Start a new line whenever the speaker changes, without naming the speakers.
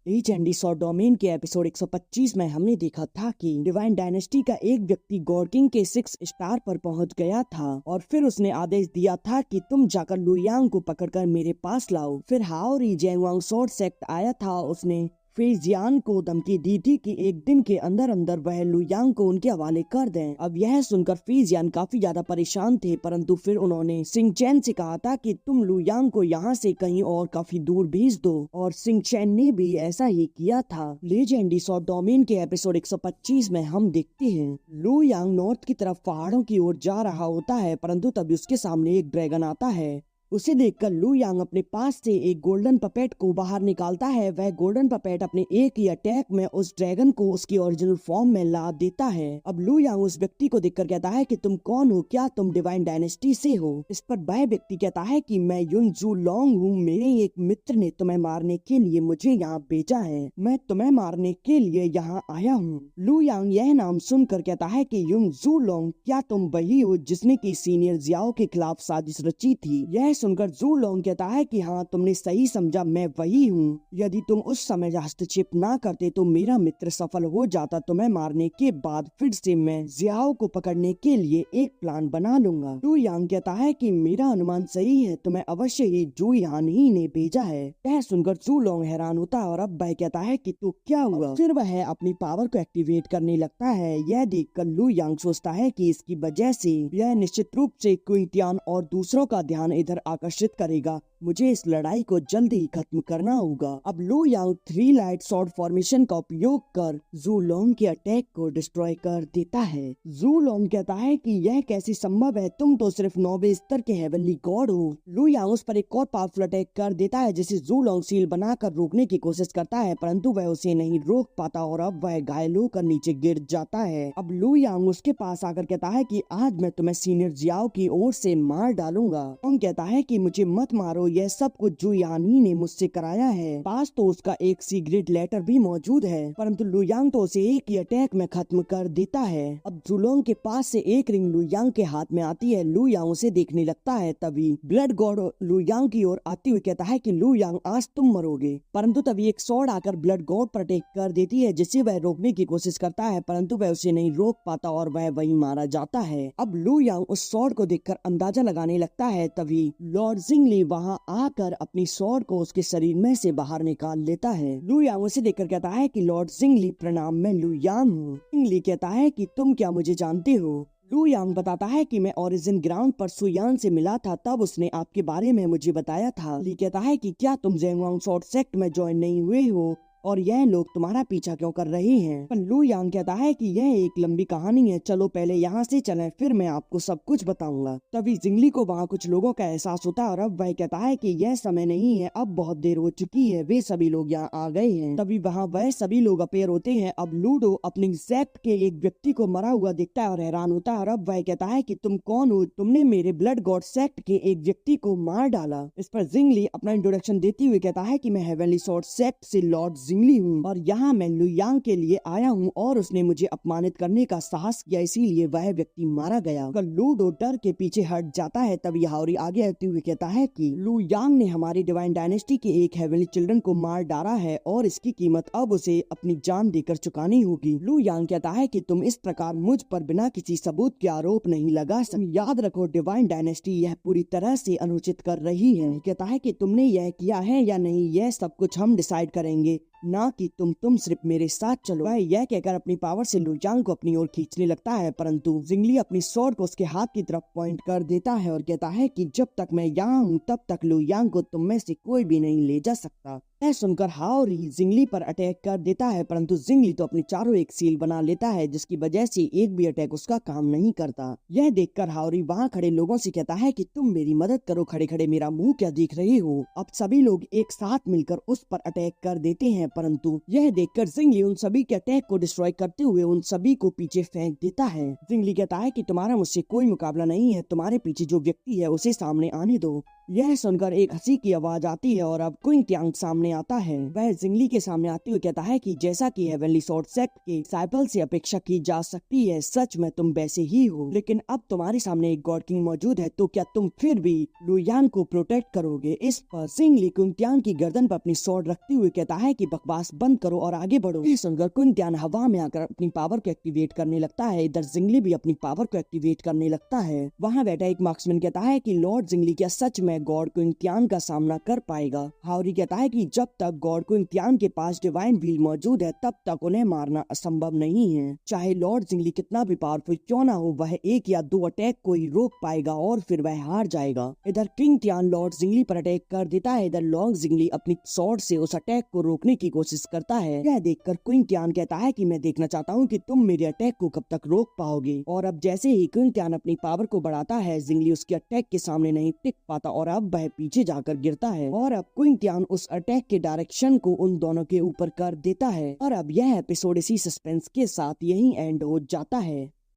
लीजेंडी saw domain के episode 125 में हमने देखा था कि डिवाइन डायनेस्टी का एक व्यक्ति गॉड किंग के 6 स्टार पर पहुंच गया था और फिर उसने आदेश दिया था कि तुम जाकर लुयांग को पकड़कर मेरे पास लाओ। फिर हाओरी जेंगवांग सॉर्ड सेक्ट आया था। उसने फेजियान को धमकी दी थी कि एक दिन के अंदर अंदर वह लुयांग को उनके हवाले कर दें। अब यह सुनकर फेजियान काफी ज्यादा परेशान थे, परंतु फिर उन्होंने सिंगचैन से कहा था कि तुम लुयांग को यहाँ से कहीं और काफी दूर भेज दो, और सिंगचैन ने भी ऐसा ही किया था। लेजेंडी सॉ डोमेन के एपिसोड 125 में हम देखते हैं लुयांग नॉर्थ की तरफ पहाड़ों की ओर जा रहा होता है, परंतु तभी उसके सामने एक ड्रैगन आता है। उसे देखकर लुयांग अपने पास से एक गोल्डन पपेट को बाहर निकालता है। वह गोल्डन पपेट अपने एक ही अटैक में उस ड्रैगन को उसकी ओरिजिनल फॉर्म में ला देता है। अब लुयांग उस व्यक्ति को देखकर कहता है कि तुम कौन हो, क्या तुम डिवाइन डायनेस्टी से हो? इस पर वह व्यक्ति कहता है कि मैं युन जू लोंग हूँ, मेरे एक मित्र ने तुम्हें मारने के लिए मुझे यहाँ भेजा है, मैं तुम्हें मारने के लिए यहाँ आया हूँ। लुयांग यह नाम सुनकर कहता है कि युन जू लोंग, क्या तुम वही हो जिसने की सीनियर जियाओ के खिलाफ साजिश रची थी? यह सुनकर जू लोंग कहता है कि हाँ, तुमने सही समझा, मैं वही हूँ। यदि तुम उस समय हस्तक्षेप ना करते तो मेरा मित्र सफल हो जाता। तुम्हें मारने के बाद फिर से मैं जियाओ को पकड़ने के लिए एक प्लान बना लूंगा। लुयांग कहता है कि मेरा अनुमान सही है, तुम्हें अवश्य ही जू यान ही ने भेजा है। यह सुनकर जू लोंग हैरान होता है और अब वह कहता है कि तो क्या हुआ? फिर वह अपनी पावर को एक्टिवेट करने लगता है। यह देखकर लुयांग सोचता है कि इसकी वजह से यह निश्चित रूप से क्विंटियान और दूसरों का ध्यान इधर आकर्षित करेगा। मुझे इस लड़ाई को जल्द ही खत्म करना होगा। अब लुयांग 3 लाइट सॉर्ड फॉर्मेशन का उपयोग कर जू लोंग के अटैक को डिस्ट्रॉय कर देता है। जू लोंग कहता है कि यह कैसे संभव है, तुम तो सिर्फ 9वें स्तर के हेवनली गॉड हो। लुयांग उस पर एक और पावरफुल अटैक कर देता है, जिसे जू लोंग सील बनाकर रोकने की कोशिश करता है, परंतु वह उसे नहीं रोक पाता और अब वह घायल होकर नीचे गिर जाता है। अब लुयांग उसके पास आकर कहता है कि आज मैं तुम्हें सीनियर जियाओ की ओर से मार डालूंगा। लोंग कहता है कि मुझे मत मारो, यह सब कुछ जू यान ही ने मुझसे कराया है। पास तो उसका एक सीक्रेट लेटर भी मौजूद है, परंतु लुयांग तो उसे एक ही अटैक में खत्म कर देता है। अब जूलोंग के पास से एक रिंग लुयांग के हाथ में आती है। लुयांग उसे देखने लगता है। तभी ब्लड गॉड लुयांग की ओर आते हुए कहता है कि लुयांग आज तुम मरोगे, परंतु तभी एक स्वॉर्ड आकर ब्लड गॉड पर अटैक कर देती है, जिसे वह रोकने की कोशिश करता है, परंतु वह उसे नहीं रोक पाता और वह वहीं मारा जाता है। अब लुयांग उस स्वॉर्ड को देखकर अंदाजा लगाने लगता है। तभी लॉर्ड जिंगली वहाँ आकर अपनी स्वॉर्ड को उसके शरीर में से बाहर निकाल लेता है। लुयांग उसे देखकर कहता है कि लॉर्ड जिंगली प्रणाम, मैं लुयांग हूँ। जिंगली कहता है कि तुम क्या मुझे जानते हो? लुयांग बताता है कि मैं ओरिजिन ग्राउंड पर सुयान से मिला था, तब उसने आपके बारे में मुझे बताया था। ली कहता है कि क्या तुम जेंगवांग सॉर्ड सेक्ट में ज्वाइन नहीं हुए हो और यह लोग तुम्हारा पीछा क्यों कर रहे हैं? पर लुयांग कहता है कि यह एक लंबी कहानी है, चलो पहले यहाँ से चलें, फिर मैं आपको सब कुछ बताऊंगा। तभी जिंगली को वहाँ कुछ लोगों का एहसास होता है और अब वह कहता है कि यह समय नहीं है, अब बहुत देर हो चुकी है, वे सभी लोग यहाँ आ गए हैं। तभी वहाँ वह सभी लोग अपेयर होते हैं। अब लूडो अपनी सेक्ट के एक व्यक्ति को मरा हुआ दिखता है और हैरान होता है और अब वह कहता है कि तुम कौन हो, तुमने मेरे ब्लड गॉड सेक्ट के एक व्यक्ति को मार डाला। इस पर जिंगली अपना इंट्रोडक्शन देते हुए कहता है कि मैं हेवनली सॉर्ड सेक्ट से लॉर्ड जिंगली हूँ और यहाँ मैं लुयांग के लिए आया हूँ और उसने मुझे अपमानित करने का साहस किया, इसीलिए वह व्यक्ति मारा गया। लूडो डर के पीछे हट जाता है। तभी हाओरी आगे आते हुए कहता है कि लुयांग ने हमारी डिवाइन डायनेस्टी के एक हेवनली चिल्ड्रन को मार डाला है और इसकी कीमत अब उसे अपनी जान देकर चुकानी होगी। लुयांग कहता है कि तुम इस प्रकार मुझ पर बिना किसी सबूत के आरोप नहीं लगा सकते। याद रखो, डिवाइन डायनेस्टी यह पूरी तरह से अनुचित कर रही है। कहता है कि तुमने यह किया है या नहीं, यह सब कुछ हम डिसाइड करेंगे, ना कि तुम सिर्फ मेरे साथ चलो। वह यह कहकर अपनी पावर से लुयांग को अपनी ओर खींचने लगता है, परंतु जिंगली अपनी स्वॉर्ड को उसके हाथ की तरफ पॉइंट कर देता है और कहता है कि जब तक मैं यहाँ हूँ तब तक लुयांग को तुम में से कोई भी नहीं ले जा सकता। यह सुनकर हाओरी जिंगली पर अटैक कर देता है, परंतु जिंगली तो अपनी चारों एक सील बना लेता है, जिसकी वजह से एक भी अटैक उसका काम नहीं करता। यह देखकर हाओरी वहाँ खड़े लोगों से कहता है कि तुम मेरी मदद करो, खड़े खड़े मेरा मुंह क्या देख रहे हो? अब सभी लोग एक साथ मिलकर उस पर अटैक कर देते हैं, परंतु यह देखकर जिंगली उन सभी के अटैक को डिस्ट्रॉय करते हुए उन सभी को पीछे फेंक देता है। जिंगली कहता है कि तुम्हारा मुझसे कोई मुकाबला नहीं है, तुम्हारे पीछे जो व्यक्ति है उसे सामने आने दो। यह सुनकर एक हंसी की आवाज आती है और अब क्विंग त्यांग सामने आता है। वह जिंगली के सामने आते हुए कहता है कि जैसा कि हेवनली स्वॉर्ड सेक्ट के डिसाइपल से अपेक्षा की जा सकती है, सच में तुम वैसे ही हो, लेकिन अब तुम्हारे सामने एक गॉड किंग मौजूद है, तो क्या तुम फिर भी लू यांग को प्रोटेक्ट करोगे? इस पर जिंगली क्विंग त्यांग की गर्दन पर अपनी स्वॉर्ड रखते हुए कहता है कि बकवास बंद करो और आगे बढ़ो। यह सुनकर क्विंग त्यांग हवा में आकर अपनी पावर को एक्टिवेट करने लगता है। इधर जिंगली भी अपनी पावर को एक्टिवेट करने लगता है। वहाँ बैठा एक मार्क्समैन कहता है कि लॉर्ड जिंगली क्या सच में गॉड क्विंग त्यांग का सामना कर पाएगा? हाउरी कहता है कि जब तक गॉड क्विंग त्यांग के पास डिवाइन व्हील मौजूद है तब तक उन्हें मारना असंभव नहीं है। चाहे लॉर्ड जिंगली कितना भी पावरफुल क्यों ना हो, वह एक या दो अटैक को ही रोक पाएगा और फिर वह हार जाएगा। इधर किंग त्यांग लॉर्ड जिंगली पर अटैक कर देता है। इधर लॉर्ड जिंगली अपनी स्वॉर्ड से उस अटैक को रोकने की कोशिश करता है। यह देखकर क्विंग त्यांग कहता है कि मैं देखना चाहता हूँ कि तुम मेरे अटैक को कब तक रोक पाओगे। और अब जैसे ही क्विंग त्यांग अपनी पावर को बढ़ाता है, जिंगली उसके अटैक के सामने नहीं टिक पाता और अब वह पीछे जाकर गिरता है। और अब क्विंग त्यांग उस अटैक के डायरेक्शन को उन दोनों के ऊपर कर देता है। और अब यह एपिसोड इसी सस्पेंस के साथ यहीं एंड हो जाता है।